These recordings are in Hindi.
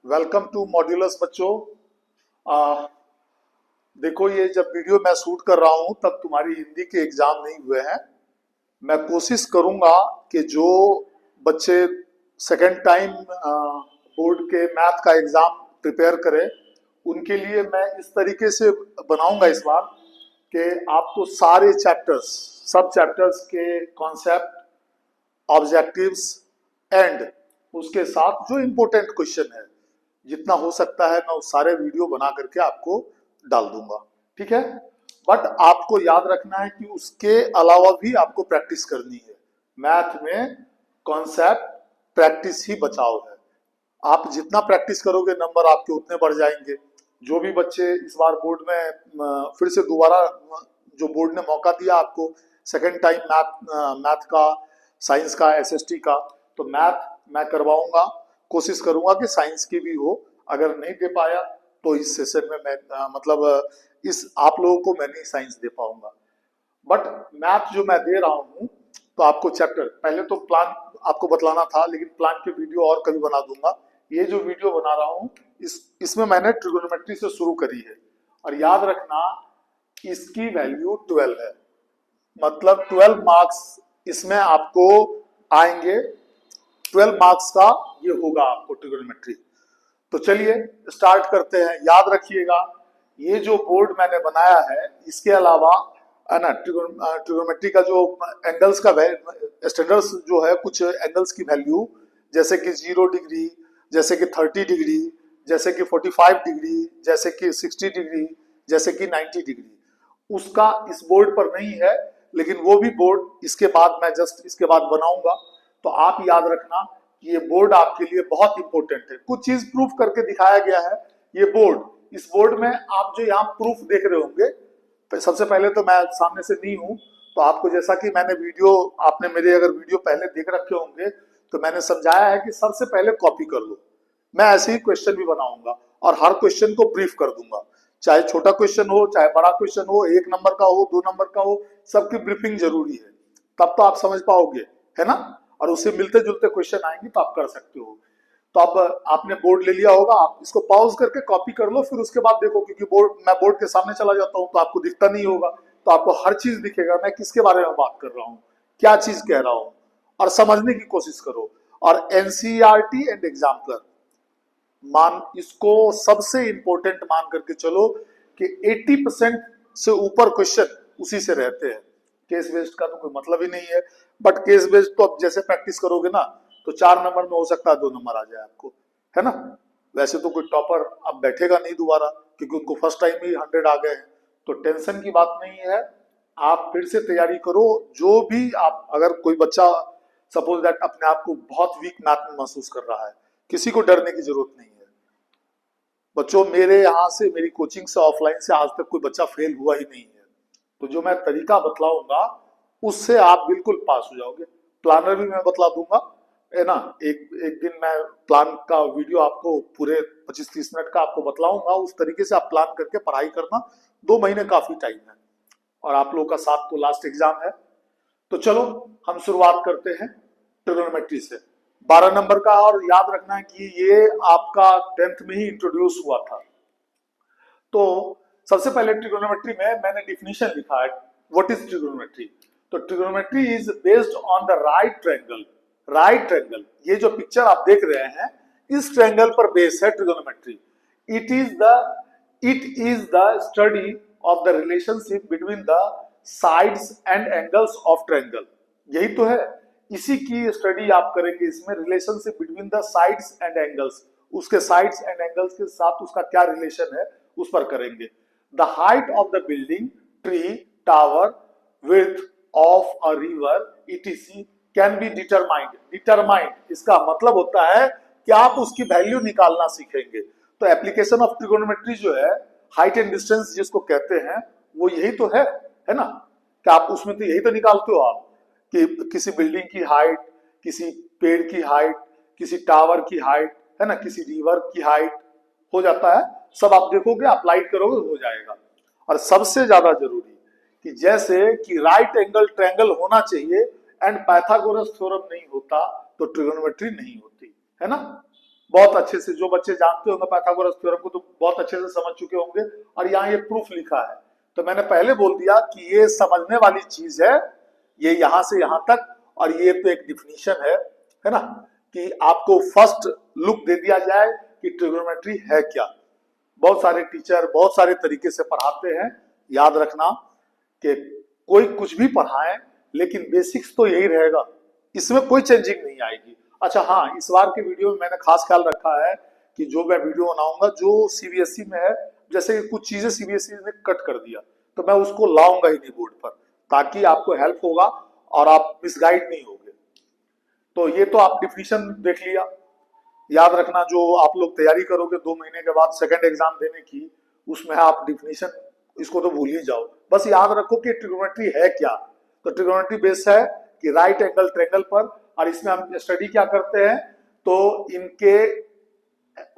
वेलकम टू मॉड्यूलस बच्चों। आ, देखो, ये जब वीडियो मैं शूट कर रहा हूँ तब तुम्हारी हिंदी के एग्जाम नहीं हुए हैं। मैं कोशिश करूंगा कि जो बच्चे सेकेंड टाइम बोर्ड के मैथ का एग्जाम प्रिपेयर करें उनके लिए मैं इस तरीके से बनाऊंगा इस बार कि आपको सारे चैप्टर्स, सब चैप्टर्स के कॉन्सेप्ट, ऑब्जेक्टिव्स एंड उसके साथ जो इम्पोर्टेंट क्वेश्चन है, जितना हो सकता है मैं उस सारे वीडियो बना करके आपको डाल दूंगा। ठीक है, बट आपको याद रखना है कि उसके अलावा भी आपको प्रैक्टिस करनी है। मैथ में कॉन्सेप्ट प्रैक्टिस ही बचाओ है। आप जितना प्रैक्टिस करोगे नंबर आपके उतने बढ़ जाएंगे। जो भी बच्चे इस बार बोर्ड में फिर से दोबारा जो बोर्ड ने मौका दिया आपको सेकेंड टाइम मैथ का, साइंस का, एसएसटी का, तो मैथ मैं करवाऊंगा। कोशिश करूंगा कि साइंस की भी हो। अगर नहीं दे पाया तो इस सेशन में मैं इस आप लोगों को मैं नहीं साइंस दे पाऊंगा। बट मैथ जो मैं दे रहा हूँ तो आपको चैप्टर पहले तो प्लान आपको बतलाना था, लेकिन प्लान की वीडियो और कभी बना दूंगा। ये जो वीडियो बना रहा हूँ इसमें मैंने ट्रिगोनोमेट्री से शुरू करी है। और याद रखना इसकी वैल्यू 12 है, मतलब 12 मार्क्स इसमें आपको आएंगे। 12 मार्क्स का ये होगा आपको ट्रिगोनोमेट्री। तो चलिए स्टार्ट करते हैं। याद रखिएगा ये जो बोर्ड मैंने बनाया है इसके अलावा है ना, ट्रिगोनोमेट्री का जो एंगल्स का स्टैंडर्ड्स जो है, कुछ एंगल्स की वैल्यू जैसे कि 0 डिग्री, जैसे कि 30 डिग्री, जैसे कि 45 डिग्री, जैसे कि 60 डिग्री, जैसे कि 90 डिग्री, उसका इस बोर्ड पर नहीं है। लेकिन वो भी बोर्ड इसके बाद मैं जस्ट इसके बाद बनाऊंगा। तो आप याद रखना कि ये बोर्ड आपके लिए बहुत इंपॉर्टेंट है। कुछ चीज प्रूफ करके दिखाया गया है ये बोर्ड। इस बोर्ड में आप जो यहाँ प्रूफ देख रहे होंगे, सबसे पहले तो मैं सामने से नहीं हूँ, तो आपको जैसा कि मैंने वीडियो, आपने मेरे अगर वीडियो पहले देख रखे होंगे तो मैंने समझाया है कि सबसे पहले कॉपी कर लो। मैं ऐसे ही क्वेश्चन भी बनाऊंगा और हर क्वेश्चन को ब्रीफ कर दूंगा, चाहे छोटा क्वेश्चन हो चाहे बड़ा क्वेश्चन हो, 1 नंबर का हो 2 नंबर का हो, सबकी ब्रीफिंग जरूरी है। तब तो आप समझ पाओगे, है ना। और उससे मिलते जुलते क्वेश्चन आएंगे तो आप कर सकते हो। तो अब आपने बोर्ड ले लिया होगा, आप इसको पॉज करके कॉपी कर लो, फिर उसके बाद देखो, क्योंकि मैं बोर्ड के सामने चला जाता हूँ तो आपको दिखता नहीं होगा, तो आपको हर चीज दिखेगा मैं किसके बारे में बात कर रहा हूँ, क्या चीज कह रहा हूँ, और समझने की कोशिश करो। और एनसीईआरटी एंड एग्जाम्पलर मान, इसको सबसे इंपॉर्टेंट मान करके चलो कि 80% से ऊपर क्वेश्चन उसी से रहते हैं। केस बेस्ड का तो कोई मतलब ही नहीं है। बट केस बेस्ड तो अब जैसे प्रैक्टिस करोगे ना तो 4 नंबर में हो सकता है 2 नंबर आ जाए आपको, है ना। वैसे तो कोई टॉपर अब बैठेगा नहीं दोबारा, क्योंकि उनको फर्स्ट टाइम ही 100 आ गए हैं। तो टेंशन की बात नहीं है, आप फिर से तैयारी करो। जो भी आप, अगर कोई बच्चा सपोज दैट अपने आप को बहुत वीक मैथ में महसूस कर रहा है, किसी को डरने की जरूरत नहीं है। बच्चों, मेरे यहाँ से, मेरी कोचिंग से, ऑफलाइन से आज तक कोई बच्चा फेल हुआ ही नहीं है। तो जो मैं तरीका बतलाऊंगा उससे आप बिल्कुल पास हो जाओगे। प्लानर भी मैं बतला दूंगा, है ना। एक एक दिन मैं प्लान का वीडियो आपको पूरे 25-30 मिनट का आपको बतलाऊंगा। उस तरीके से आप प्लान करके पढ़ाई करना। 2 महीने काफी टाइम है और आप लोगों का 7 को लास्ट एग्जाम है। तो चलो हम शुरुआत करते हैं ट्रिगोनोमेट्री से, 12 नंबर का। और याद रखना है कि ये आपका 10th में ही इंट्रोड्यूस हुआ था। तो सबसे पहले ट्रिगोनोमेट्री में मैंने डिफिनीशन लिखा है, व्हाट इज ट्रिगोनोमेट्री। तो trigonometry is based on the right triangle. Right triangle, ये जो पिक्चर आप देख रहे हैं, इस ट्रायंगल पर बेस है trigonometry. It is the study of the relationship between the sides and angles of triangle. यही तो है, इसी की स्टडी आप करेंगे इसमें, relationship between the sides and angles. उसके साइड्स एंड एंगल्स के साथ उसका क्या रिलेशन है उस पर करेंगे। The height of the building, tree, tower, width of a river etc can be determined. Determined इसका मतलब होता है कि आप उसकी वैल्यू निकालना सीखेंगे। तो एप्लीकेशन ऑफ ट्रिगोनोमेट्री जो है, हाइट एंड डिस्टेंस जिसको कहते हैं, वो यही तो है ना। कि आप उसमें तो यही तो निकालते हो आप, कि किसी बिल्डिंग की हाइट, किसी पेड़ की हाइट, किसी टावर की हाइट, है ना, किसी रिवर की हाइट, हो जाता है। सब आप देखोगे, अप्लाइड करोगे, हो जाएगा। और सबसे ज्यादा जरूरी कि जैसे कि राइट एंगल ट्रायंगल होना चाहिए एंड पाइथागोरस थ्योरम नहीं होता तो ट्रिगोनोमेट्री नहीं होती, है ना। बहुत अच्छे से जो बच्चे जानते होंगे पाइथागोरस थ्योरम को तो बहुत अच्छे से समझ चुके होंगे। और यहाँ ये प्रूफ लिखा है, तो मैंने पहले बोल दिया कि ये समझने वाली चीज है, ये यहां से यहां तक। और ये तो एक डिफिनीशन है ना, कि आपको फर्स्ट लुक दे दिया जाए कि ट्रिग्नोमेट्री है क्या। बहुत सारे टीचर बहुत सारे तरीके से पढ़ाते हैं, याद रखना कि कोई कुछ भी पढ़ाए लेकिन बेसिक्स तो यही रहेगा, इसमें कोई चेंजिंग नहीं आएगी। अच्छा हाँ, इस बार के वीडियो में मैंने खास ख्याल रखा है कि जो मैं वीडियो बनाऊंगा जो सीबीएसई में है, जैसे कि कुछ चीजें सीबीएसई ने कट कर दिया तो मैं उसको लाऊंगा ही नहीं बोर्ड पर, ताकि आपको हेल्प होगा और आप मिसगाइड नहीं होगे। तो ये तो आप डिफिनीशन देख लिया। याद रखना जो आप लोग तैयारी करोगे 2 महीने के बाद सेकंड एग्जाम देने की, उसमें आप डिफिनीशन इसको तो भूल ही जाओ। बस याद रखो कि ट्रिग्नोमेट्री है क्या। तो ट्रिग्नोमेट्री बेस है कि राइट एंगल ट्रायंगल पर, और इसमें हम स्टडी क्या करते हैं, तो इनके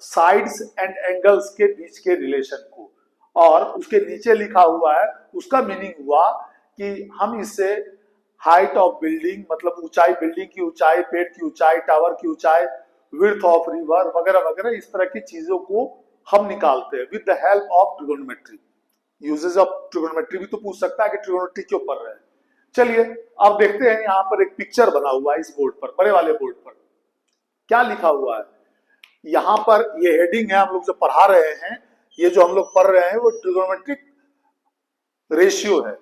साइड्स एंड एंगल्स के बीच के रिलेशन को, और उसके नीचे लिखा हुआ है उसका मीनिंग हुआ कि हम इससे हाइट ऑफ बिल्डिंग, मतलब ऊंचाई, बिल्डिंग की ऊंचाई, पेड़ की ऊंचाई, टावर की ऊंचाई, विड्थ ऑफ रिवर वगैरह वगैरह, इस तरह की चीजों को हम निकालते हैं with the help of trigonometry. Uses of trigonometry भी तो पूछ सकता है कि ट्रिगोनोमेट्री क्यों पढ़ रहे हैं। चलिए अब देखते हैं, यहाँ पर एक पिक्चर बना हुआ है इस बोर्ड पर, बड़े वाले बोर्ड पर क्या लिखा हुआ है। यहाँ पर ये हेडिंग है, हम लोग जो पढ़ा रहे हैं, ये जो हम लोग पढ़ रहे हैं वो ट्रिगोनोमेट्रिक रेशियो है।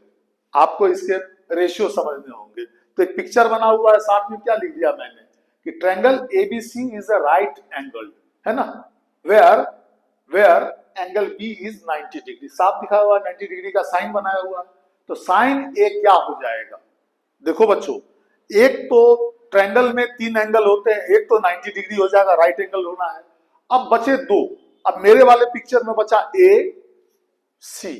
आपको इसके रेशियो समझने होंगे। तो एक पिक्चर बना हुआ है, साथ में क्या लिख दिया मैंने कि triangle ABC is a right angle, है ना, where where angle B is 90 degree. साफ दिखा हुआ 90 डिग्री का साइन बनाया हुआ है। तो साइन ए क्या हो जाएगा, देखो बच्चों, एक तो ट्रायंगल में 3 एंगल होते हैं, एक तो 90 डिग्री हो जाएगा, राइट एंगल होना है। अब बचे 2। अब मेरे वाले पिक्चर में बचा ए सी।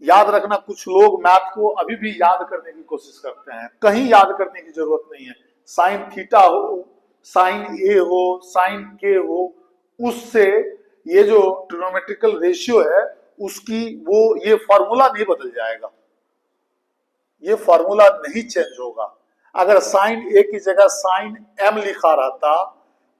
याद रखना, कुछ लोग मैथ को अभी भी याद करने की कोशिश करते हैं, कहीं याद करने की जरूरत नहीं है। साइन थीटा हो, साइन ए हो, साइन के हो, उससे ये जो ट्रिग्नोमेट्रिकल रेशियो है उसकी वो ये फॉर्मूला नहीं बदल जाएगा, ये फॉर्मूला नहीं चेंज होगा। अगर साइन ए की जगह साइन एम लिखा रहता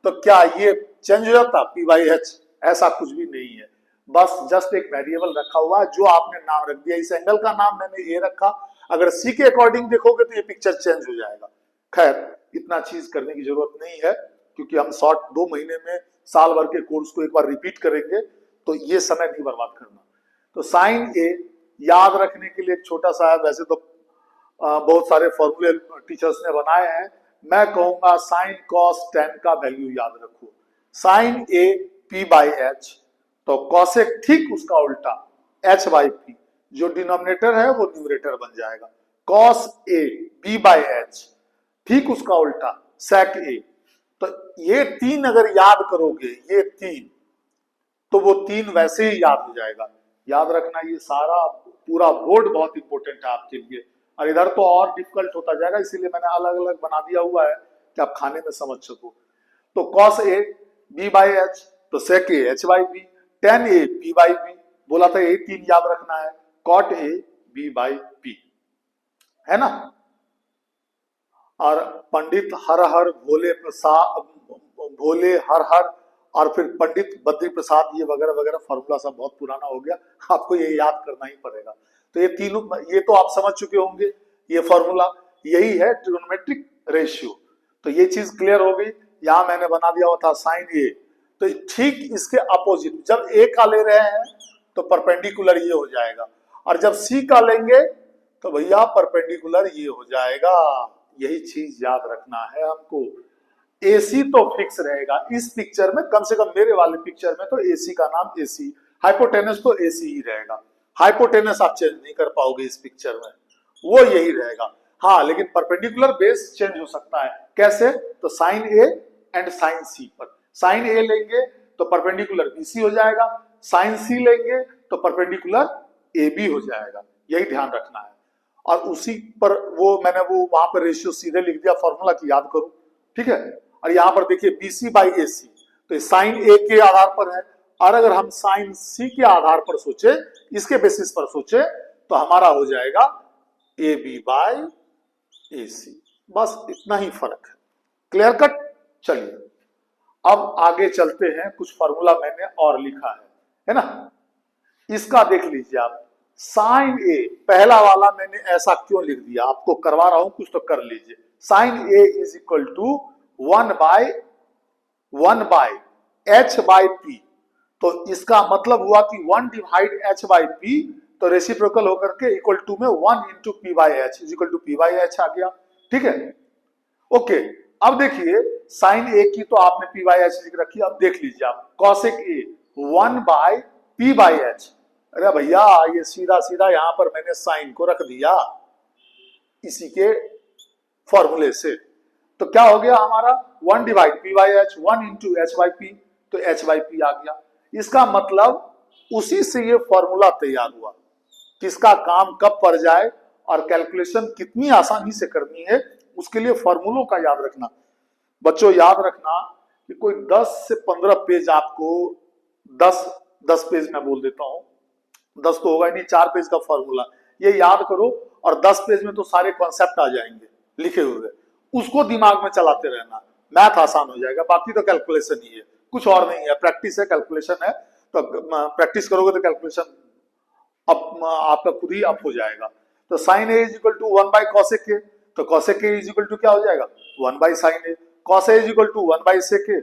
तो क्या ये चेंज हो जाता, पी बाई एच? ऐसा कुछ भी नहीं है, बस जस्ट एक वेरिएबल रखा हुआ है जो आपने नाम रख दिया। इस एंगल का नाम मैंने ए रखा, अगर सी के अकॉर्डिंग देखोगे तो ये पिक्चर चेंज हो जाएगा। खैर इतना चीज करने की जरूरत नहीं है, क्योंकि हम शॉर्ट 2 महीने में साल भर के कोर्स को एक बार रिपीट करेंगे, तो ये समय नहीं बर्बाद करना। तो साइन ए याद रखने के लिए एक छोटा सा है, वैसे तो बहुत सारे फॉर्मूले टीचर्स ने बनाए हैं। मैं कहूंगा साइन कॉस टेन का वैल्यू याद रखो। Sine A P by H, तो कॉसेक ठीक उसका उल्टा एच बाई पी, जो डिनोमिनेटर है वो न्यूमरेटर बन जाएगा। Cos A B by H, ठीक उसका उल्टा सेक ए। तो ये 3 अगर याद करोगे, ये 3, तो वो 3 वैसे ही याद हो जाएगा। याद रखना, ये सारा पूरा बोर्ड बहुत इंपॉर्टेंट है आपके लिए, और इधर तो और डिफिकल्ट होता जाएगा, इसीलिए मैंने अलग अलग बना दिया हुआ है कि आप खाने में समझ सको। तो cos A B by H, तो sec A H by B, tan A P by B, बोला था ये 3 याद रखना है, cot A B by P, है ना। और पंडित हर हर भोले प्रसाद, भोले हर हर, और फिर पंडित बद्री प्रसाद, ये वगैरह वगैरह फॉर्मूला सब बहुत पुराना हो गया, आपको ये याद करना ही पड़ेगा। तो ये तीनों, ये तो आप समझ चुके होंगे, ये फॉर्मूला यही है ट्रिगोनोमेट्रिक रेशियो। तो ये चीज क्लियर हो गई। यहां मैंने बना दिया हुआ था साइन ए, तो ठीक इसके अपोजिट, जब ए का ले रहे हैं तो परपेंडिकुलर ये हो जाएगा, और जब सी का लेंगे तो भैया परपेंडिकुलर ये हो जाएगा। यही चीज याद रखना है हमको। एसी तो फिक्स रहेगा इस पिक्चर में, कम से कम मेरे वाले पिक्चर में तो एसी का नाम एसी, हाइपोटेनस तो एसी ही रहेगा। हाइपोटेनस आप चेंज नहीं कर पाओगे इस पिक्चर में, वो यही रहेगा। हाँ, लेकिन परपेंडिकुलर बेस चेंज हो सकता है। कैसे? तो साइन ए एंड साइन सी पर, साइन ए लेंगे तो परपेंडिकुलर बीसी हो जाएगा, साइन सी लेंगे तो परपेंडिकुलर ए बी हो जाएगा। यही ध्यान रखना है। और उसी पर वो मैंने वो वहां पर रेशियो सीधे लिख दिया फॉर्मूला की, याद करो, ठीक है। और यहां पर देखिए बीसी बाई ए सी, तो साइन ए के आधार पर है, और अगर हम साइन सी के आधार पर सोचे, इसके बेसिस पर सोचे, तो हमारा हो जाएगा ए बी बाई ए सी। बस इतना ही फर्क है। Clear cut? चलिए अब आगे चलते हैं, कुछ फॉर्मूला मैंने और लिखा है ना। इसका देख लीजिए आप, साइन ए, पहला वाला मैंने ऐसा क्यों लिख दिया, आपको करवा रहा हूं कुछ तो कर लीजिए। Sine A is equal to 1/1 H by P. तो इसका मतलब हुआ कि 1 डिवाइड एच बाई पी, तो रेसिप्रोकल होकर के इक्वल टू में 1 into P by H is equal to P by H आ गया। ठीक है, ओके। अब देखिए साइन ए की तो आपने पी बाई एच लिख रखी है। अब देख लीजिए आप, cosec A 1 by P by H. अरे भैया ये सीधा सीधा यहां पर मैंने साइन को रख दिया इसी के फॉर्मूले से। तो क्या हो गया हमारा, 1 divide P by H, 1 into H by P, तो एच बाई पी आ गया। इसका मतलब उसी से ये फॉर्मूला तैयार हुआ, किसका काम कब पड़ जाए और कैलकुलेशन कितनी आसानी से करनी है, उसके लिए फॉर्मूलों का याद रखना। बच्चों याद रखना कि कोई 10 से 15 पेज आपको, 10 पेज मैं बोल देता हूं, 10 तो होगा ही नहीं, 4 पेज का फॉर्मूला ये याद करो, और 10 पेज में तो सारे कॉन्सेप्ट आ जाएंगे लिखे हुए, उसको दिमाग में चलाते रहना, मैथ आसान हो जाएगा। बाकी तो कैलकुलेशन ही है, कुछ और नहीं है, प्रैक्टिस है, कैलकुलेशन है। तो प्रैक्टिस करोगे तो कैलकुलेशन अब आपका खुद ही अप हो जाएगा। तो sine A is equal to 1 by cosec A, तो cosec A is equal to क्या हो जाएगा, 1 by sine A. Cos A is equal to 1 by sec A.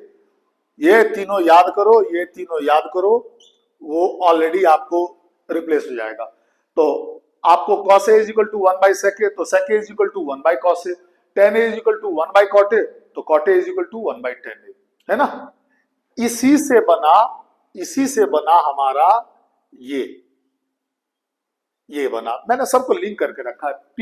ये तीनों याद करो, ये तीनों याद करो, वो ऑलरेडी आपको रिप्लेस हो जाएगा। तो आपको cos A is equal to 1 by sec A, तो sec A is equal to 1 by cos A. Tan A is equal to 1 by cot A, तो cot A is equal to 1 by tan A, है ना। इसी से बना हमारा ये बना, मैंने सबको लिंक करके रखा है, P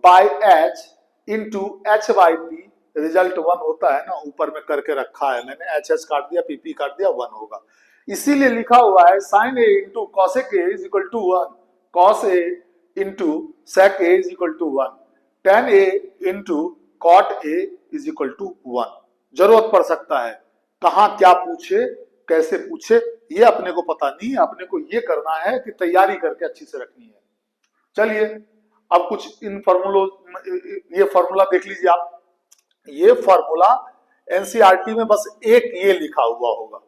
by H into H by P, result 1 होता है ना, ऊपर में करके रखा है मैंने, एच एच काट दिया, पी पी काट दिया, 1 होगा। इसीलिए लिखा हुआ है sine A into cosec A is equal to 1, cos A into sec A is equal to 1, tan A into cot A is equal to 1। जरूरत पड़ सकता है, कहां क्या पूछे कैसे पूछे ये अपने को पता नहीं है, अपने को ये करना है कि तैयारी करके अच्छी से रखनी है। चलिए अब कुछ इन फॉर्मूलों, ये फॉर्मूला देख लीजिए आप। ये फॉर्मूला एनसीईआरटी में बस एक ये लिखा हुआ होगा।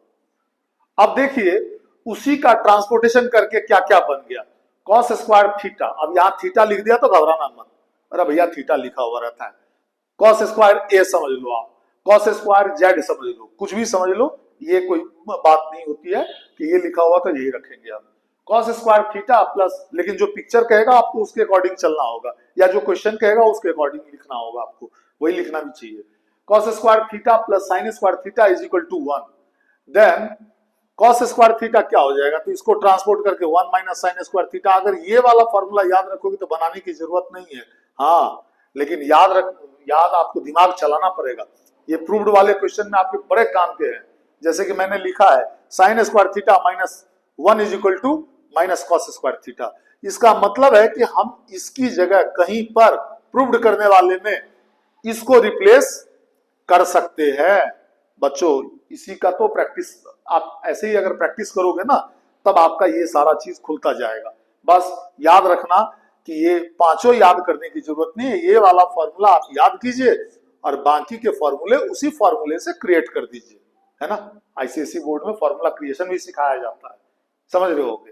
अब देखिए उसी का ट्रांसपोर्टेशन करके क्या क्या बन गया, कॉस स्क्वायर थीटा। अब यहां थीटा लिख दिया तो घबराना मत, अरे भैया थीटा लिखा हुआ रहता है। कॉस स्क्वायर ए समझ लो आप, कॉस स्क्वायर जेड समझ लो, कुछ भी समझ लो, ये कोई बात नहीं होती है कि ये लिखा हुआ तो यही रखेंगे आप। कॉस स्क्वायर थीटा प्लस, लेकिन जो पिक्चर कहेगा आपको उसके अकॉर्डिंग चलना होगा, या जो क्वेश्चन कहेगा उसके अकॉर्डिंग लिखना होगा, आपको वही लिखना भी चाहिए। Cos square theta plus sine square theta is equal to 1। Then cos square theta क्या हो जाएगा, तो इसको ट्रांसपोर्ट करके 1 माइनस साइन स्क्वायर थीटा। अगर ये वाला फॉर्मूला याद रखोगे तो बनाने की जरूरत नहीं है, हाँ, लेकिन याद आपको दिमाग चलाना पड़ेगा। ये प्रूव्ड वाले क्वेश्चन में आपके बड़े काम के हैं, जैसे कि मैंने लिखा है sine square theta minus 1 is equal to minus cos square theta. इसका मतलब है कि हम इसकी जगह कहीं पर प्रूव्ड करने वाले में इसको रिप्लेस कर सकते हैं। बच्चों इसी का तो प्रैक्टिस, आप ऐसे ही अगर प्रैक्टिस करोगे ना तब आपका ये सारा चीज खुलता जाएगा। बस याद रखना कि ये पांचों याद करने की जरूरत नहीं है, ये वाला फॉर्मूला आप याद कीजिए और बाकी के फॉर्मूले उसी फॉर्मूले से क्रिएट कर दीजिए, है ना। आईसीएसई बोर्ड में फॉर्मूला क्रिएशन भी सिखाया जाता है, समझ रहे होगे।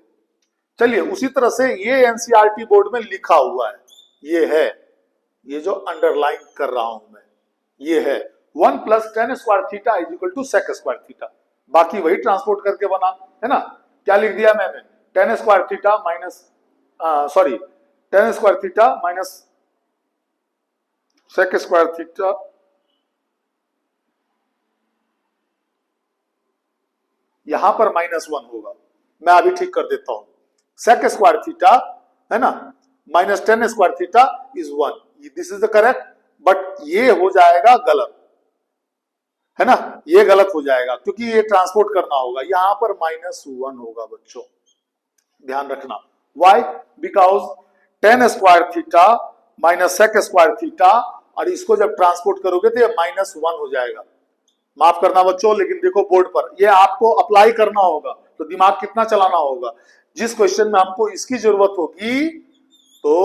चलिए उसी तरह से ये एनसीईआरटी बोर्ड में लिखा हुआ है, ये है, ये जो अंडरलाइन कर रहा हूं मैं, ये है 1 plus tan square theta is equal to sec square theta. बाकी वही ट्रांसपोर्ट करके बना, है ना। क्या लिख दिया मैंने, tan square theta minus tan square theta minus sec square theta यहां पर -1 होगा, मैं अभी ठीक कर देता हूं। सेक स्क्वायर थीटा है ना minus tan square theta is 1, this is the correct, but ये हो जाएगा गलत, है ना, ये गलत हो जाएगा क्योंकि ये ट्रांसपोर्ट करना होगा, यहां पर -1 होगा बच्चों, ध्यान रखना। Why, because tan square theta minus sec square theta, और इसको जब ट्रांसपोर्ट करोगे तो ये -1 हो जाएगा। माफ करना बच्चों, लेकिन देखो बोर्ड पर ये आपको अप्लाई करना होगा, तो दिमाग कितना चलाना होगा। जिस क्वेश्चन में हमको इसकी जरूरत होगी तो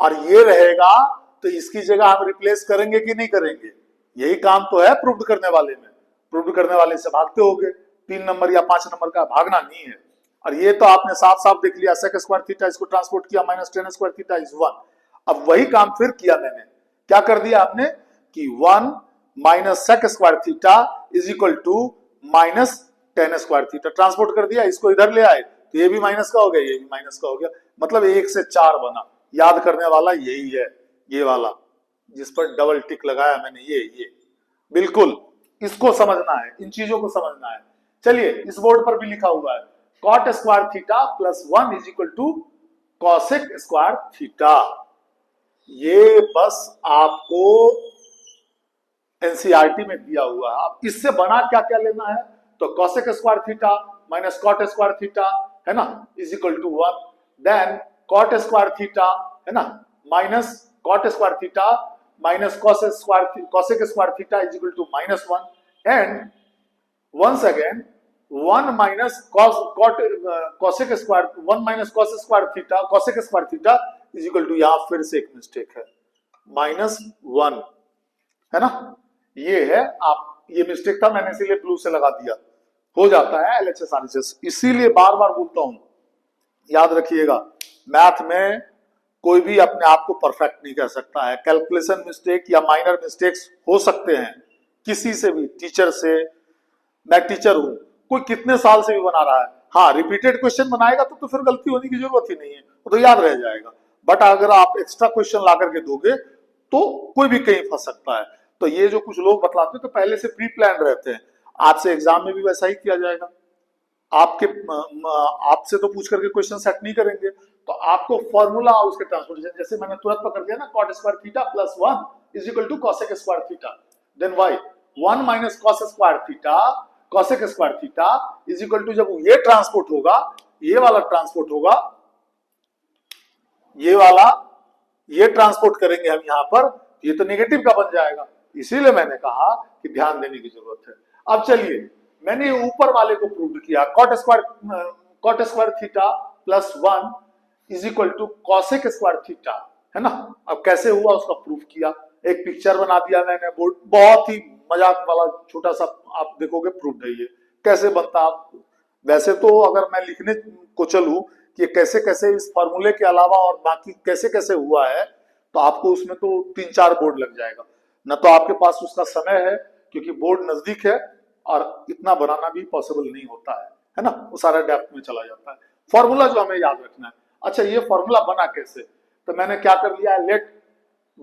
और ये रहेगा तो इसकी जगह हम रिप्लेस करेंगे कि नहीं करेंगे, यही काम तो है प्रूव्ड करने वाले में। प्रूव करने वाले से भागते होगे, 3 नंबर या 5 नंबर का भागना नहीं है। और ये तो आपने साफ साफ देख लिया, sec स्क्वायर थीटा, इसको ट्रांसपोर्ट किया minus tan square theta is 1। अब वही काम फिर किया मैंने, क्या कर दिया आपने कि 1 minus sec square theta is equal to minus tan square theta, transport कर दिया, इसको इधर ले आए तो ये भी माइनस का हो गया, ये भी माइनस का हो गया, मतलब 1 से 4 बना। याद करने वाला यही है, ये वाला जिस पर डबल टिक लगाया मैंने, ये बिल्कुल इसको समझना है, इन चीजों को समझना है। चलिए इस बोर्ड पर भी लिखा हुआ है cot square theta plus 1 is equal to cosec square theta. ये बस आपको एनसीईआरटी में दिया हुआ है। अब इससे बना क्या क्या लेना है, तो cosec square theta minus cot square theta है ना is equal to 1, then cot square theta है ना minus cot square theta minus cosec square theta is equal to minus 1, and once again 1 minus cosec square 1 minus cos square theta cosec square theta is equal to, यहां फिर से एक मिस्टेक है, माइनस 1 है ना, ये है आप, ये मिस्टेक था मैंने इसीलिए ब्लू से लगा दिया, हो जाता है एलएचएस आरएचएस, इसीलिए बार बार बोलता हूं, याद रखिएगा मैथ में कोई भी अपने आप को परफेक्ट नहीं कर सकता है, कैलकुलेशन मिस्टेक या माइनर मिस्टेक्स हो सकते हैं किसी से भी, टीचर से, मैं टीचर हूं, कोई कितने साल से भी बना रहा है, हाँ रिपीटेड क्वेश्चन बनाएगा तो फिर गलती होने की जरूरत ही नहीं है, वो तो याद रह जाएगा, बट अगर आप एक्स्ट्रा क्वेश्चन ला करके दोगे तो कोई भी कहीं फंस सकता है। तो ये जो कुछ लोग बतलाते हैं तो पहले से प्री प्लान रहते हैं, आपसे एग्जाम में भी वैसा ही किया जाएगा, आपसे तो पूछ करके क्वेश्चन सेट नहीं करेंगे, तो आपको फॉर्मूला और उसके ट्रांसपोर्टेशन, जैसे मैंने तुरंत पकड़ दिया ना cot square theta plus 1 is equal to cosec square theta, then why 1 minus cos square theta cosec square theta is equal to, जब ये ट्रांसपोर्ट होगा, ये वाला ट्रांसपोर्ट होगा, ये वाला, ये ट्रांसपोर्ट करेंगे हम यहां पर, ये तो नेगेटिव का बन जाएगा, इसीलिए मैंने कहा कि ध्यान देने की जरूरत है। अब चलिए मैंने ऊपर वाले को प्रूव किया, cot square theta plus 1 is equal to cosec square theta है ना। अब कैसे हुआ उसका प्रूफ किया, एक पिक्चर बना दिया मैंने, बोर्ड बहुत ही मजाक वाला छोटा सा, आप देखोगे प्रूफ है ये कैसे बनता। आप वैसे तो अगर मैं लिखने को चलूं कि कैसे कैसे इस फॉर्मूले के अलावा और बाकी कैसे कैसे हुआ है, तो आपको उसमें तो 3-4 बोर्ड लग जाएगा, न तो आपके पास उसका समय है क्योंकि बोर्ड नजदीक है, और इतना बनाना भी पॉसिबल नहीं होता है ना, वो सारा डेप्थ में चला जाता है। फॉर्मूला जो हमें याद रखना है, अच्छा ये फॉर्मूला बना कैसे, तो मैंने क्या कर लिया, लेट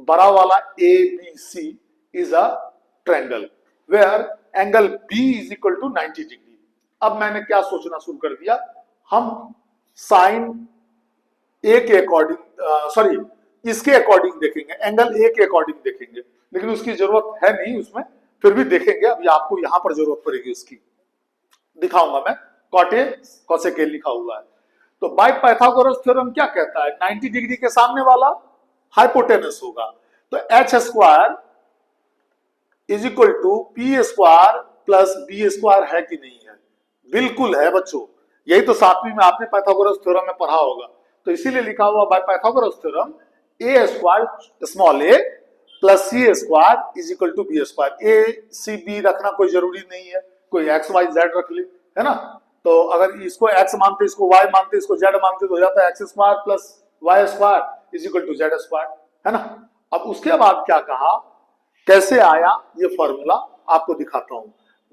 बड़ा वाला A B C is a triangle where angle B is equal to 90 degree. अब मैंने क्या सोचना शुरू कर दिया, हम साइन ए के अकॉर्डिंग, सॉरी इसके अकॉर्डिंग देखेंगे, एंगल ए के अकॉर्डिंग देखेंगे, लेकिन उसकी जरूरत है नहीं उसमें, फिर भी देखेंगे, अभी आपको यहां पर जरूरत पड़ेगी उसकी, दिखाऊंगा मैं, कॉट ए कॉसेक ए लिखा हुआ है। तो बाय पाइथागोरस थ्योरम क्या कहता है, 90 डिग्री के सामने वाला हाइपोटेनस होगा, तो H square is equal to P square plus B square, है कि नहीं है, बिल्कुल है बच्चों, यही तो 7वीं में आपने पाइथागोरस थ्योरम में पढ़ा होगा, तो इसीलिए लिखा हुआ by Pythagoras theorem A square small A plus C square is equal to B square. A C B रखना कोई जरूरी नहीं है, कोई एक्स वाई जेड रख ले, है ना, तो अगर इसको एक्स मानते, इसको वाई मानते, इसको जेड मानते, तो हो जाता है X square plus Y square is equal to Z square, है ना। अब उसके बाद क्या कहा, कैसे आया ये फॉर्मूला आपको दिखाता हूं,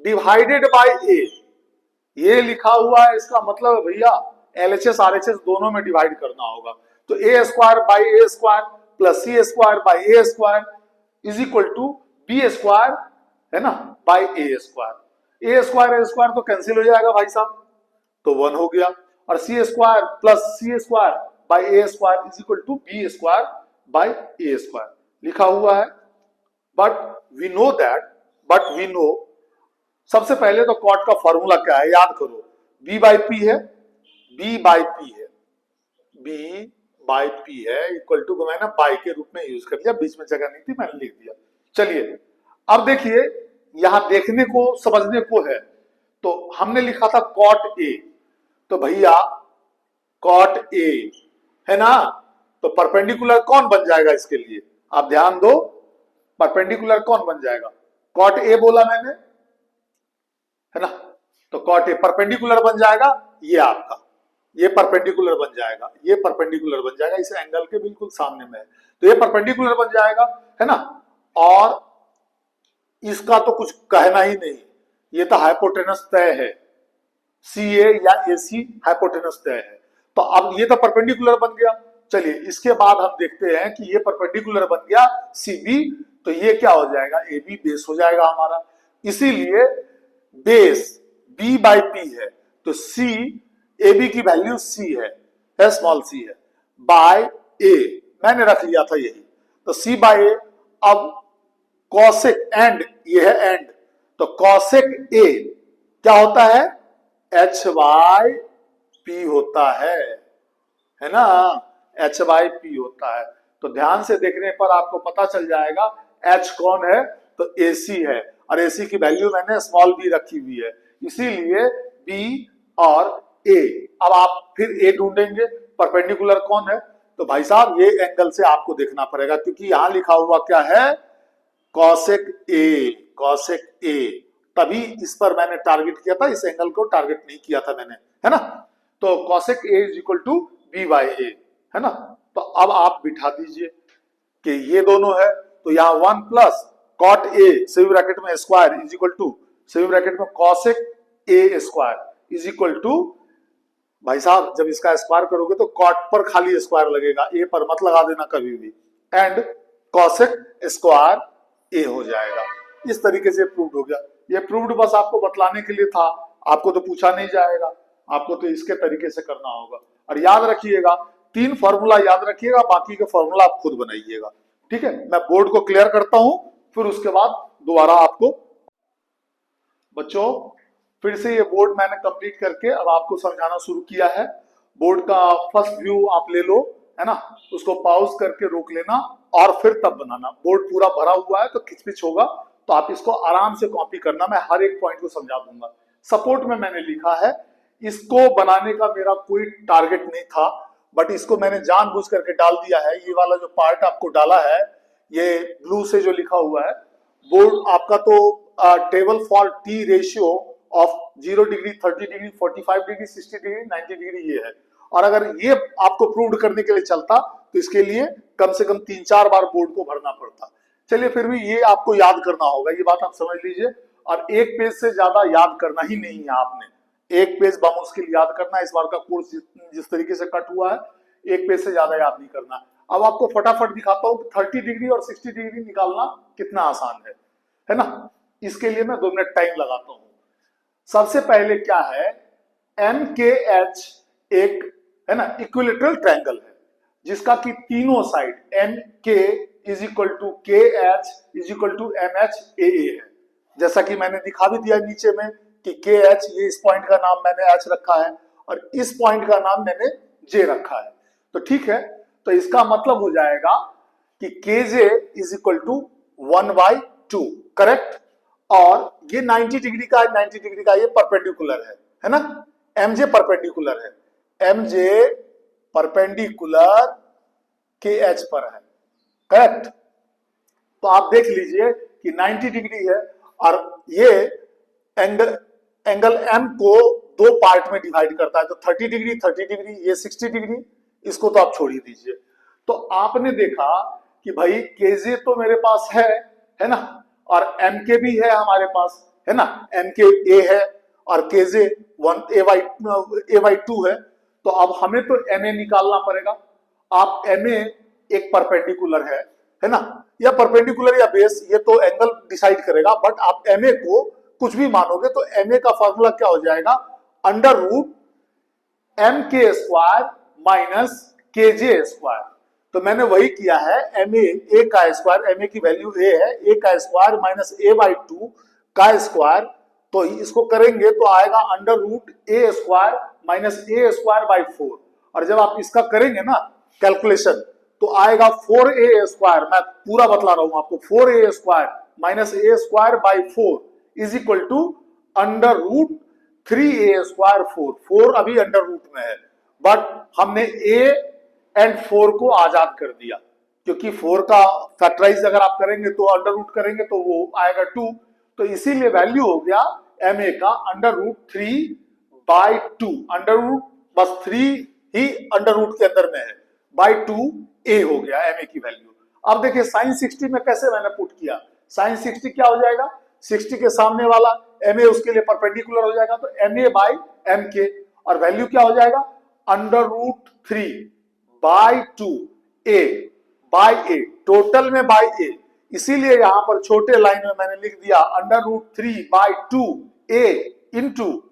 डिवाइडेड बाय ए, ये लिखा हुआ है, इसका मतलब भैया एलएचएस आरएचएस दोनों में डिवाइड करना होगा, तो A square by A square plus C square by A square is equal to B square है ना by A square, A square तो कैंसिल हो जाएगा भाई साहब, तो 1 हो गया, और C square plus C square by A square is equal to B square by A square लिखा हुआ है। बट वी नो सबसे पहले तो कॉट का फॉर्मूला क्या है, याद करो, बी बाई पी है, बी बाई पी है इक्वल टू, मैंने बाई के रूप में यूज कर लिया, बीच में जगह नहीं थी मैंने लिख दिया। चलिए अब देखिए यहां देखने को समझने को है, तो हमने लिखा था कॉट ए, तो भैया कॉट ए है ना, तो परपेंडिकुलर कौन बन जाएगा इसके लिए, आप ध्यान दो, परपेंडिकुलर कौन बन जाएगा, कॉट ए बोला मैंने, है ना। तो कॉट ए परपेंडिकुलर बन जाएगा, ये आपका ये परपेंडिकुलर बन जाएगा, ये परपेंडिकुलर बन जाएगा, इस एंगल के बिल्कुल सामने में है, तो ये परपेंडिकुलर बन जाएगा, है ना। और इसका तो कुछ कहना ही नहीं, ये तो हाइपोटेनस तय है, सी ए या ए सी हाइपोटेनस तय है। तो अब ये तो परपेंडिकुलर बन गया। चलिए इसके बाद हम देखते हैं कि ये परपेंडिकुलर बन गया सी बी, तो ये क्या हो जाएगा, ए बी बेस हो जाएगा हमारा। इसीलिए बेस बी बाई पी है, तो सी ए बी की वैल्यू सी है, स्मॉल सी है, बाय ए मैंने रख लिया था यही, तो सी बाय ए। अब कॉसेक एंड, ये है एंड, तो कॉसेक ए क्या होता है, एच बाई पी होता है ना, एच बाई पी होता है। तो ध्यान से देखने पर आपको पता चल जाएगा एच कौन है, तो ए सी है, और ए सी की वैल्यू मैंने स्मॉल बी रखी हुई है, इसीलिए बी और ए। अब आप फिर ए ढूंढेंगे, परपेंडिकुलर कौन है, तो भाई साहब ये एंगल से आपको देखना पड़ेगा, क्योंकि यहां लिखा हुआ क्या है, कॉसेक ए, कॉसेक ए, तभी इस पर मैंने टारगेट किया था, इस एंगल को टारगेट नहीं किया था मैंने, है ना। तो cosec A is equal to B by A, है ना। तो अब आप बिठा दीजिए कि ये दोनों है, तो यहाँ 1 plus cot A semi bracket में square is equal to semi bracket में cosec A square is equal to, भाई साहब जब इसका स्क्वायर करोगे तो कॉट पर खाली स्क्वायर लगेगा, ए पर मत लगा देना कभी भी, एंड कॉसेक स्क्वायर ए हो जाएगा। इस तरीके से प्रूव्ड हो गया। ये प्रूव्ड बस आपको बतलाने के लिए था, आपको तो पूछा नहीं जाएगा, आपको तो इसके तरीके से करना होगा। और याद रखिएगा 3 फॉर्मूला याद रखिएगा, बाकी के फॉर्मूला आप खुद बनाइएगा, ठीक है। मैं बोर्ड को क्लियर करता हूं, फिर उसके बाद दोबारा आपको बच्चों फिर से ये बोर्ड मैंने कंप्लीट करके अब आपको समझाना शुरू किया है। बोर्ड का फर्स्ट व्यू आप ले लो, है ना, उसको पॉज करके रोक लेना और फिर तब बनाना। बोर्ड पूरा भरा हुआ है तो खिचपिच होगा, तो आप इसको आराम से कॉपी करना, मैं हर एक पॉइंट को समझा दूंगा। सपोर्ट में मैंने लिखा है, इसको बनाने का मेरा कोई टारगेट नहीं था, बट इसको मैंने जानबूझ करके डाल दिया है। ये वाला जो पार्ट आपको डाला है, ये ब्लू से जो लिखा हुआ है, बोर्ड आपका तो table for T ratio of 0 degree, 30 degree, 45 degree, 60 degree, 90 degree ये है। और अगर ये आपको प्रूव करने के लिए चलता तो इसके लिए कम से कम 3-4 बार बोर्ड को भरना पड़ता। चलिए फिर भी ये आपको याद करना होगा, ये बात आप समझ लीजिए। और एक पेज से ज्यादा याद करना ही नहीं है आपने, एक पेज बामुश्किल याद करना है। इस बार का कोर्स जिस तरीके से कट हुआ है, एक पेज से ज्यादा याद नहीं करना। अब आपको फटाफट दिखाता हूँ 30 डिग्री और 60 डिग्री निकालना कितना आसान है ना। इसके लिए मैं 2 मिनट टाइम लगाता हूँ। सबसे पहले क्या है, एम के एच एक है ना इक्विलेटरल ट्रायंगल है, जिसका कि तीनों side M K is equal to K H is equal to M H A है। जैसा कि मैंने दिखा भी दिया नीचे में कि के एच, ये इस पॉइंट का नाम मैंने एच रखा है और इस पॉइंट का नाम मैंने जे रखा है, तो ठीक है। तो इसका मतलब हो जाएगा कि के जे इज इक्वल टू 1/2, करेक्ट। और ये 90 डिग्री का 90 डिग्री का ये परपेंडिकुलर है ना, एम जे परपेंडिकुलर है, एम जे परपेंडिकुलर के एच पर है, करेक्ट। तो आप देख लीजिए कि 90 डिग्री है और ये एंगल एम को 2 पार्ट में डिवाइड करता है, तो 30 डिग्री 30 डिग्री, ये 60 डिग्री, इसको तो आप छोड़ ही दीजिए। तो आपने देखा कि भाई केजे तो मेरे पास है ना, और एम के भी है हमारे पास, है ना, एम के ए है और केजे 1 a/2 है। तो अब हमें तो एम ए निकालना पड़ेगा। आप एम ए एक परपेंडिकुलर है ना, या परपेंडिकुलर या बेस, ये तो एंगल डिसाइड करेगा, बट आप एम ए को कुछ भी मानोगे तो एम ए का फॉर्मूला क्या हो जाएगा, अंडर रूट एम के स्क्वायर माइनस के जे स्क्वायर। तो मैंने वही किया है, एम ए का स्क्वायर, एम ए की वैल्यू ए है, ए का स्क्वायर माइनस a/2 का स्क्वायर, तो इसको करेंगे तो आएगा under root A square minus A square by 4। और जब आप इसका करेंगे ना कैलकुलेशन, तो आएगा 4a स्क्वायर, मैं पूरा बतला रहा हूं आपको, 4a square minus A square by 4 is equal to under root 3a square 4 अभी अंडर रूट में है, बट हमने a एंड 4 को आजाद कर दिया, क्योंकि 4 का फैक्टराइज अगर आप करेंगे तो अंडर रूट करेंगे तो वो आएगा 2, तो इसीलिए वैल्यू हो गया MA का √3/2, अंडर रूट बस 3 ही अंडर रूट के अंदर में है, बाई 2a हो गया MA की वैल्यू। अब देखिए साइन 60 में कैसे मैंने पुट किया, साइन 60 क्या हो जाएगा, 60 के सामने वाला MA उसके लिए परपेंडिकुलर हो जाएगा, तो MA/MK, और वैल्यू क्या हो जाएगा, √3/2a, टोटल में बाई a, इसीलिए यहां पर छोटे लाइन में मैंने लिख दिया √3/2a इंटू,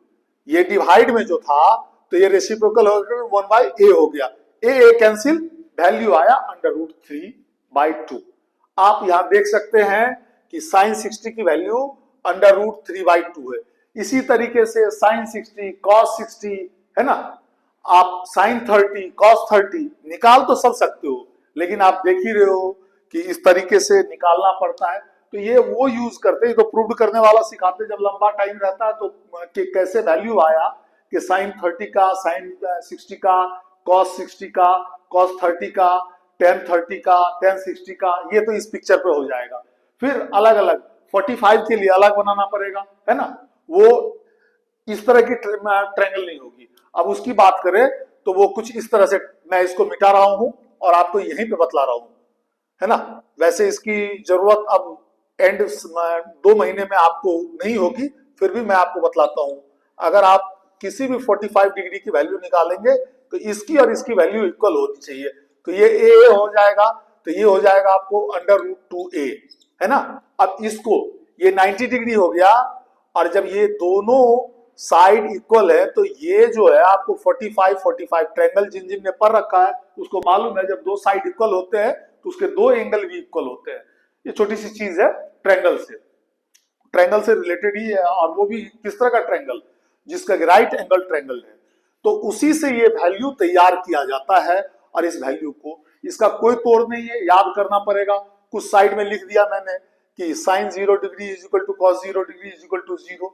ये डिवाइड में जो था तो ये रेसिप्रोकल हो गया 1/a हो गया, a कैंसिल, वैल्यू आया √3/2। आप यहां देख सकते हैं कि साइन 60 की वैल्यू √3/2 है। इसी तरीके से साइन 60, कॉस 60 है ना, आप साइन 30, कॉस 30 निकाल तो सब सकते हो, लेकिन आप देख ही रहे हो कि इस तरीके से निकालना पड़ता है। तो ये वो यूज करते हैं, तो प्रूव करने वाला सिखाते जब लंबा टाइम रहता है तो कि कैसे वैल्यू आया कि साइन 30 का, साइन 60 का, कॉस 60 का, कॉस 30 का, टेन 30 का, टेन 60 का, ये तो इस पिक्चर पे हो जाएगा। फिर अलग अलग 45 के लिए अलग बनाना पड़ेगा, है ना, वो इस तरह की ट्रायंगल नहीं होगी। अब उसकी बात करें तो वो कुछ इस तरह से, मैं इसको मिटा रहा हूं और आपको यहीं पे बतला रहा हूं, है ना। वैसे इसकी जरूरत अब एंड 2 महीने में आपको नहीं होगी, फिर भी मैं आपको बतलाता हूं। अगर आप किसी भी 45 डिग्री की वैल्यू निकालेंगे तो इसकी और इसकी वैल्यू इक्वल होनी चाहिए, तो ये a हो जाएगा, तो ये हो जाएगा आपको √2a, है ना। अब इसको ये 90 डिग्री हो गया, और जब ये दोनों साइड इक्वल है तो ये जो है आपको 45 ट्रायंगल जिन जिन ने पढ़ रखा है उसको मालूम है, जब दो साइड इक्वल होते हैं तो उसके दो एंगल भी इक्वल होते हैं। ये छोटी सी चीज है, ट्रायंगल से रिलेटेड ही है, और वो भी किस तरह का ट्रायंगल, जिसका राइट एंगल ट्रायंगल है। तो उसी से ये वैल्यू तैयार किया जाता है, और इस वैल्यू को, इसका कोई तोड़ नहीं है, याद करना पड़ेगा। कुछ साइड में लिख दिया मैंने कि sine 0 degree is equal to cos 0 degree is equal to 0,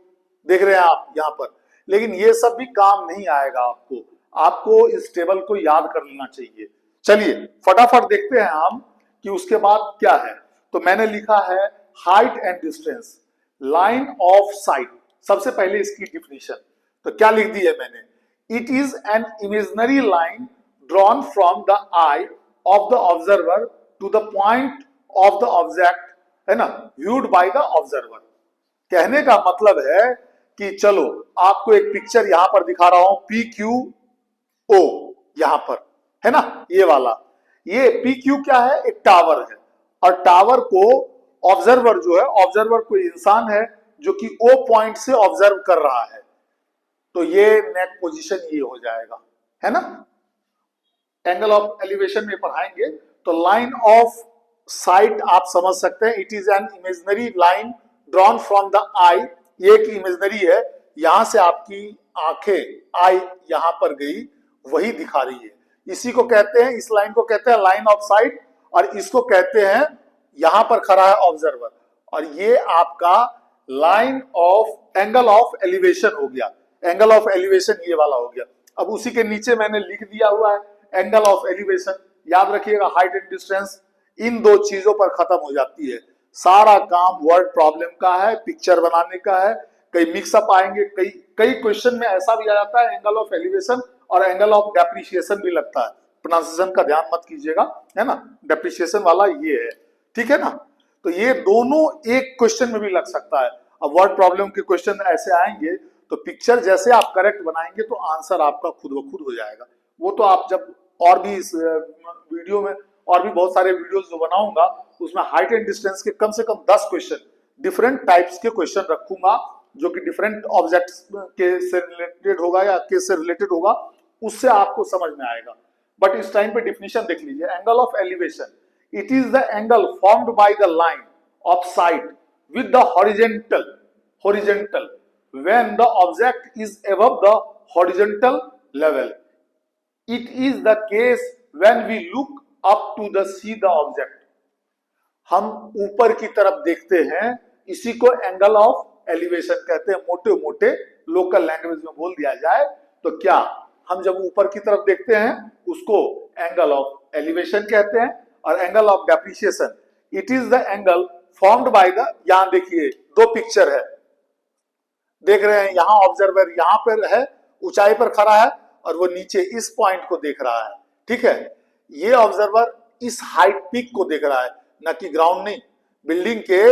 देख रहे हैं आप यहाँ पर, लेकिन ये सब भी काम नहीं आएगा आपको इस टेबल को याद कर लेना चाहिए। चलिए फटाफट देखते हैं हम कि उसके बाद क्या है। तो मैंने लिखा है height and distance, line of site, सबसे पहले इसकी डिफिनीशन तो क्या लिख दी है मैंने, it is an imaginary line drawn from the eye of the observer to the point of the object, है ना, व्यूड बाय द ऑब्जर्वर। कहने का मतलब है कि चलो आपको एक पिक्चर यहां पर दिखा रहा हूं, PQO यहां पर, है ना, ये वाला, ये PQ क्या है, एक टावर है, और टावर को ऑब्जर्वर जो है, ऑब्जर्वर कोई इंसान है जो कि O पॉइंट से ऑब्जर्व कर रहा है, तो ये नेक पोजीशन ये हो जाएगा, है ना। एंगल ऑफ एलिवेशन में पढ़ाएंगे, तो लाइन ऑफ साइट आप समझ सकते हैं, it is an imaginary line drawn from the eye, ये एक इमेजिनरी है, यहां से आपकी आंखें, आई यहां पर गई, वही दिखा रही है, इसी को कहते हैं, इस लाइन को कहते हैं लाइन ऑफ साइट, और इसको कहते हैं, यहां पर खड़ा है ऑब्जर्वर, और ये आपका line of angle of elevation हो गया, एंगल ऑफ एलिवेशन ये वाला हो गया। अब उसी के नीचे मैंने लिख दिया हुआ है एंगल ऑफ एलिवेशन, याद रखिएगा हाइट एंड डिस्टेंस इन दो चीजों पर खत्म हो जाती है, सारा काम वर्ड प्रॉब्लम का है, पिक्चर बनाने का है, कई मिक्सअप आएंगे, कई क्वेश्चन में ऐसा भी आ जाता है एंगल ऑफ एलिवेशन और एंगल ऑफ डेप्रिसिएशन भी लगता है, प्रोनाउंसिएशन का ध्यान मत कीजिएगा, है ना, डेप्रिसिएशन वाला ये है, ठीक है ना। तो ये दोनों एक क्वेश्चन में भी लग सकता है। अब वर्ड प्रॉब्लम के क्वेश्चन ऐसे आएंगे तो पिक्चर जैसे आप करेक्ट बनाएंगे तो आंसर आपका खुद ब खुद हो जाएगा। वो तो आप जब और भी इस वीडियो में और भी बहुत सारे वीडियोस जो बनाऊंगा उसमें हाइट एंड डिस्टेंस के कम से कम 10 क्वेश्चन डिफरेंट टाइप्स के क्वेश्चन रखूंगा, जो कि डिफरेंट ऑब्जेक्ट्स के से रिलेटेड होगा या केस से रिलेटेड होगा, उससे आपको समझ में आएगा। बट इस टाइम पे डिफिनीशन देख लीजिए, angle of elevation, it is the angle formed by the line of site with the horizontal when the object is above the horizontal level. It is the case when we look up to the see the object. हम ऊपर की तरफ देखते हैं, इसी को एंगल ऑफ एलिवेशन कहते हैं, मोटे मोटे लोकल लैंग्वेज में बोल दिया जाए तो क्या, हम जब ऊपर की तरफ देखते हैं उसको एंगल ऑफ एलिवेशन कहते हैं, और angle of depreciation it is the angle formed by the, यहां देखिए दो पिक्चर है, देख रहे हैं, यहाँ ऑब्जर्वर यहाँ पर है, ऊंचाई पर खड़ा है और वो नीचे इस पॉइंट को देख रहा है, ठीक है। ये ऑब्जर्वर इस हाइट पीक को देख रहा है, ना कि ग्राउंड नहीं, बिल्डिंग के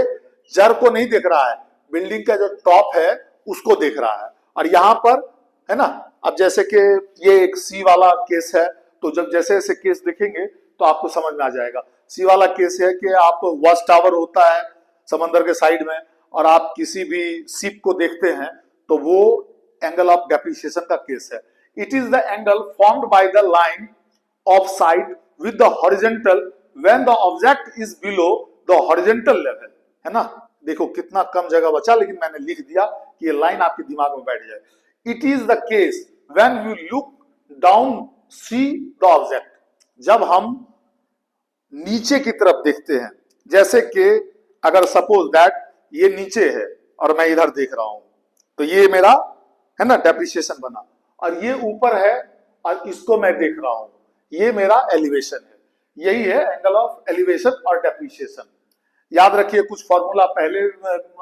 जड़ को नहीं देख रहा है, बिल्डिंग का जो टॉप है उसको देख रहा है। और यहाँ पर है ना, अब जैसे कि ये एक सी वाला केस है, तो जब जैसे जैसे केस देखेंगे तो आपको समझ में आ जाएगा। सी वाला केस है कि आप वॉच टावर होता है समंदर के साइड में, और आप किसी भी शिप को देखते हैं तो वो एंगल ऑफ डेप्रिसिएशन का केस है। It is the angle formed by the line of site with the horizontal when the object is below the horizontal level, है ना। देखो कितना कम जगह बचा, लेकिन मैंने लिख दिया कि ये लाइन आपके दिमाग में बैठ जाए। It is the case when you look down see the object, जब हम नीचे की तरफ देखते हैं, जैसे कि अगर सपोज दैट ये नीचे है और मैं इधर देख रहा हूं, तो ये मेरा है ना डेप्रिसिएशन बना, और ये ऊपर है और इसको मैं देख रहा हूं, ये मेरा एलिवेशन है। यही है एंगल ऑफ एलिवेशन और डेप्रिसिएशन। याद रखिए कुछ फॉर्मूला पहले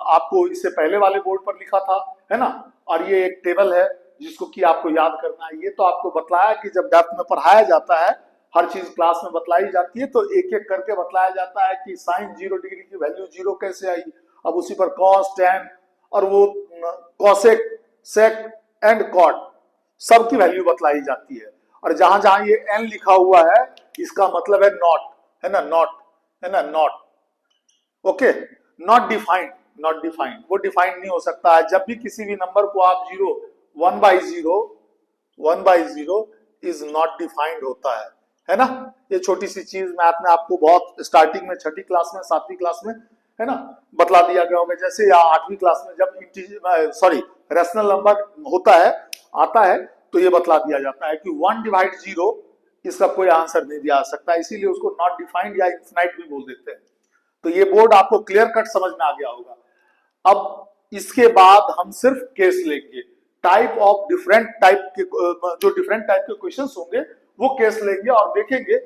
आपको इससे पहले वाले बोर्ड पर लिखा था, है ना। और ये एक टेबल है जिसको कि आपको याद करना है। ये तो आपको बताया कि जब डेप्थ में पढ़ाया जाता है, हर चीज क्लास में बतलाई जाती है, तो एक एक करके बतलाया जाता है कि साइन 0 डिग्री की वैल्यू 0 कैसे आई। अब उसी पर कॉस, टैन और वो कॉसेक, सेक एंड कॉट सबकी वैल्यू बतलाई जाती है। और जहां जहां ये एन लिखा हुआ है इसका मतलब है नॉट, है ना, नॉट, है ना, not, okay, not defined, not defined, वो डिफाइंड नहीं हो सकता है। जब भी किसी भी नंबर को आप 0 1 by 0 1 by 0 is not defined होता है ना। ये छोटी सी चीज मैथ में आपको बहुत स्टार्टिंग में 6ठी क्लास में 7वीं क्लास में है ना बतला दिया गया होगा। जैसे या 8वीं क्लास में जब रैशनल नंबर होता है, आता है, तो ये बतला दिया जाता है कि 1 डिवाइड 0 इसका कोई आंसर नहीं दिया जा सकता, इसीलिए उसको नॉट डिफाइंड या इनफिनाइट भी बोल देते हैं। तो ये बोर्ड आपको क्लियर कट समझ में आ गया होगा। अब इसके बाद हम सिर्फ केस लेंगे, टाइप ऑफ डिफरेंट टाइप के जो डिफरेंट टाइप के क्वेश्चंस होंगे वो केस लेंगे और देखेंगे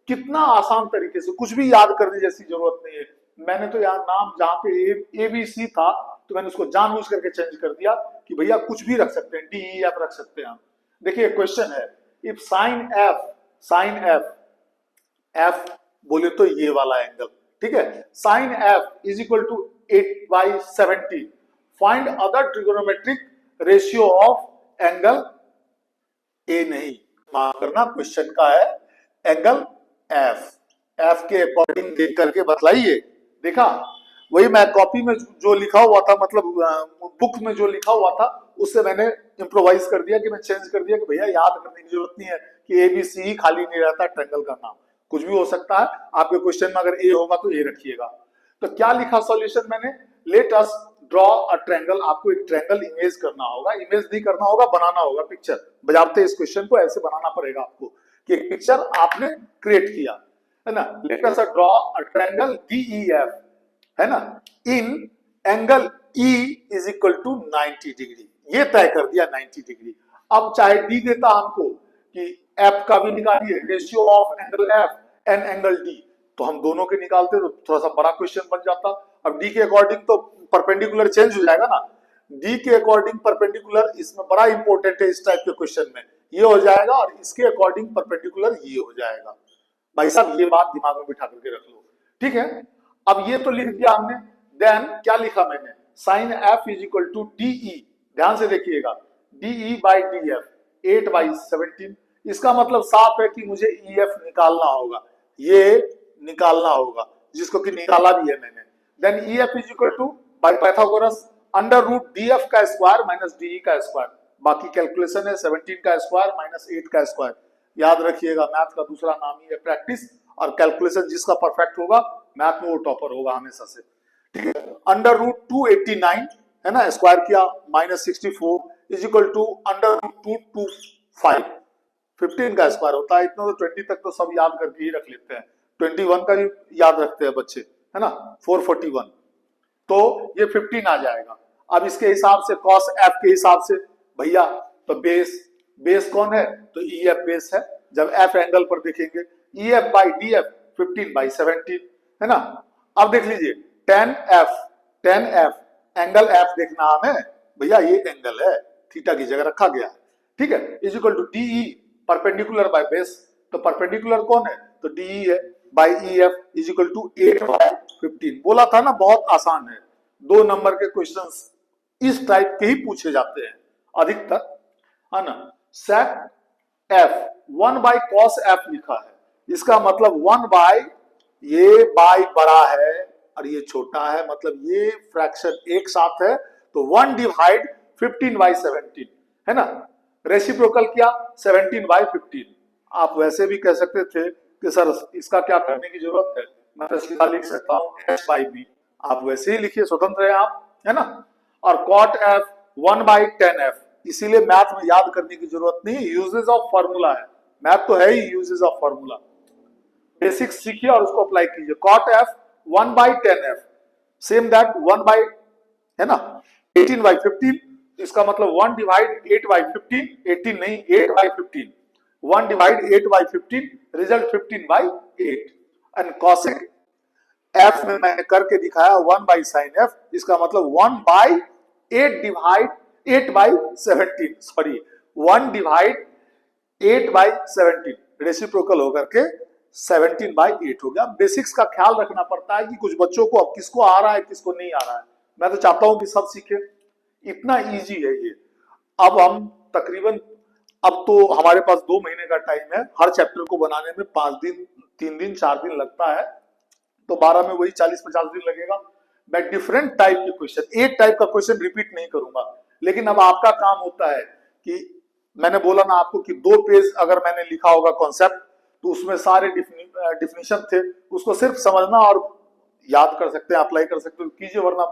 कितना आसान तरीके से, कुछ भी याद करने जैसी जरूरत नहीं है। मैंने तो यहाँ नाम जहाँ पे ए बी सी था तो मैंने उसको जानबूझ करके चेंज कर दिया कि भैया कुछ भी रख सकते हैं, डी ई एफ रख सकते हैं। देखिए क्वेश्चन है, इफ साइन एफ एफ बोले तो ये वाला एंगल, ठीक है, sine F is equal to 8/17, find other trigonometric ratio of angle A, नहीं माफ करना, क्वेश्चन का है एंगल एफ, एफ के अकॉर्डिंग देख करके बतलाइए। देखा, वही मैं कॉपी में जो लिखा हुआ था, मतलब बुक में जो लिखा हुआ था उससे मैंने इम्प्रोवाइज कर दिया, कि मैं चेंज कर दिया कि भैया याद करने की जरूरत नहीं है कि ए बी सी ही खाली नहीं रहता, ट्रायंगल का नाम कुछ भी हो सकता है। आपके क्वेश्चन में अगर ए होगा तो ए रखिएगा। तो क्या लिखा सॉल्यूशन मैंने, late us draw a triangle, आपको एक ट्रायंगल इमेज करना होगा, इमेज नहीं करना होगा, बनाना होगा पिक्चर। बजाते इस क्वेश्चन को ऐसे बनाना पड़ेगा आपको कि एक पिक्चर आपने क्रिएट किया, है ना। Let us draw a triangle DEF, है ना, in angle E is equal to 90 degree, ये तय कर दिया 90 डिग्री। अब चाहे डी देता हमको कि एफ का भी निकालिए, ratio of angle F and angle D, तो हम दोनों के निकालते तो थोड़ा सा बड़ा क्वेश्चन बन जाता। अब डी के अकॉर्डिंग तो परपेंडिकुलर चेंज हो जाएगा ना, डी के अकॉर्डिंग परपेंडिकुलर इसमें बड़ा इंपॉर्टेंट है इस टाइप के क्वेश्चन में, ये हो जाएगा, और इसके अकॉर्डिंग परपेंडिकुलर ये हो जाएगा। भाई साहब ये बात दिमाग में बिठा करके रख लो, ठीक है। अब ये तो लिख दिया हमने, देन क्या लिखा मैंने, sine F is equal to DE, ध्यान से देखिएगा, DE बाई DF 8/17, इसका मतलब साफ है कि मुझे EF निकालना होगा, ये निकालना होगा, जिसको कि निकाला भी है मैंने। Then EF is equal to by Pythagoras under root DF का स्क्वायर माइनस DE का स्क्वायर, बाकी कैलकुलेशन है 17 का स्क्वायर माइनस 8 का स्क्वायर। याद रखिएगा मैथ का दूसरा नाम ही है प्रैक्टिस, और कैलकुलेशन जिसका परफेक्ट होगा मैथ में वो टॉपर होगा हमेशा से, ठीक है। अंडर रूट 289 है ना, स्क्वायर किया minus 64 is equal to under root 225, 15 का स्क्वायर होता है। इतना तो 20 तक तो सब याद करके ही रख लेते हैं, 21 का भी याद रखते हैं बच्चे, है ना, 441, तो ये 15 आ जाएगा। अब इसके हिसाब से cos f के हिसाब से भैया, तो बेस कौन है, तो EF बेस है। जब f एंगल पर देखेंगे EF बाई DF 15/17, है ना। अब देख लीजिए tan f एंगल f देखना हमें, भैया ये एंगल है, थीटा की जगह रखा गया है, ठीक है, is equal to DE perpendicular by base, तो परपेंडिकुलर कौन है, तो डीई है, by EF is equal to 8/15। बोला था ना बहुत आसान है, 2 नंबर के क्वेश्चंस इस टाइप के ही पूछे जाते हैं अधिकतर, है ना। सेक एफ 1/cos f लिखा है, इसका मतलब 1 बाय, ये बाय बड़ा है और ये छोटा है, मतलब ये फ्रैक्शन एक साथ है, तो 1 डिवाइड 15/17 है ना। रेसिप्रोकल क्या, 17/15। आप वैसे भी कह सकते थे कि सर इसका क्या करने की जरूरत है, मैं तो सीधा लिख सकता हूं h/b, आप वैसे ही लिखिए, स्वतंत्र है आप, है ना। और cot f 1/10f, इसीलिए मैथ में याद करने की जरूरत नहीं, यूजेस ऑफ फार्मूला है, मैथ तो है he uses of formula. Basics सीखिए और उसको अप्लाई कीजिए। cot f 1/10f, same that 1 by, है ना, 18/15, इसका मतलब 1 डिवाइड 8/15, 18 नहीं 8/15, 1 divide 8/15, result 15/8। And cosec f में मैंने करके दिखाया 1/sin f, इसका मतलब 1/8 डिवाइड 8/17, सॉरी 1 डिवाइड 8/17, रेसिप्रोकल होकर के 17/8 हो गया। बेसिक्स का ख्याल रखना पड़ता है कि कुछ बच्चों को अब किसको आ रहा है किसको नहीं आ रहा है, मैं तो चाहता हूं कि सब सीखे, इतना इजी है ये। अब हम तकरीबन, अब तो हमारे पास 2 महीने का टाइम है, हर चैप्टर को बनाने में 5 दिन 3 दिन 4 दिन लगता है, तो 12 में वही 40-50 दिन लगेगा। मैं डिफरेंट टाइप के क्वेश्चन, एक टाइप का क्वेश्चन रिपीट नहीं करूंगा, लेकिन अब आपका काम होता है कि मैंने बोला ना आपको कि 2 पेज अगर मैंने लिखा होगा कॉन्सेप्ट, तो उसमें सारे डिफिनीशन थे, उसको सिर्फ समझना और याद कर सकते हैं, अप्लाई कर सकते हो, कीजिए, वरना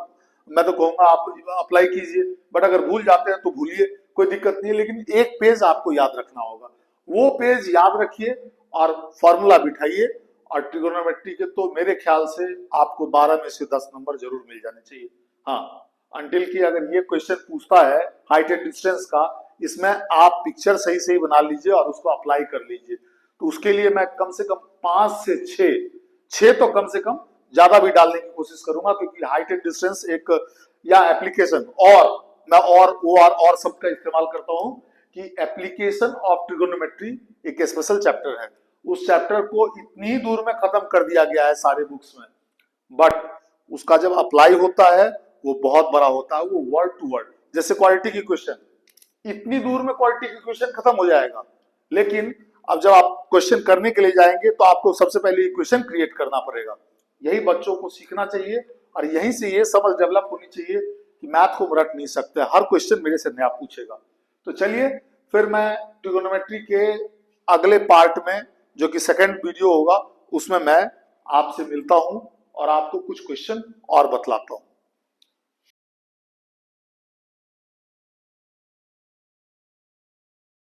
मैं तो कहूंगा आप अप्लाई कीजिए, बट अगर भूल जाते हैं तो भूलिए, कोई दिक्कत नहीं है, लेकिन एक पेज आपको याद रखना होगा, वो पेज याद रखिए और फॉर्मूला बिठाइए। और ट्रिगोनोमेट्री के तो मेरे ख्याल से आपको 12 में से 10 नंबर जरूर मिल जाने चाहिए। हाँ, अंटिल की अगर ये क्वेश्चन पूछता है हाइट एंड डिस्टेंस का, इसमें आप पिक्चर सही सही बना लीजिए और उसको अप्लाई कर लीजिए, तो उसके लिए मैं कम से कम 5 से 6 तो कम से कम ज्यादा भी डालने की कोशिश करूंगा, क्योंकि हाइट एंड डिस्टेंस एक या एप्लीकेशन, और मैं और सबका इस्तेमाल करता हूं कि एप्लीकेशन ऑफ ट्रिगोनोमेट्री एक स्पेशल चैप्टर है, उस चैप्टर को इतनी दूर में खत्म कर दिया गया है सारे बुक्स में, बट उसका जब अप्लाई होता है वो बहुत बड़ा होता है, वो वर्ड टू वर्ड, जैसे क्वालिटी की क्वेश्चन, इतनी दूर में क्वालिटी की क्वेश्चन खत्म हो जाएगा, लेकिन अब जब आप क्वेश्चन करने के लिए जाएंगे तो आपको सबसे पहले क्वेश्चन क्रिएट करना पड़ेगा। यही बच्चों को सीखना चाहिए और यहीं से ये समझ डेवलप होनी चाहिए कि मैथ को रट नहीं सकते, हर क्वेश्चन मेरे से नया पूछेगा। तो चलिए फिर मैं ट्रिगोनोमेट्री के अगले पार्ट में, जो कि सेकंड वीडियो होगा, उसमें मैं आपसे मिलता हूं और आपको कुछ क्वेश्चन और बतलाता हूं।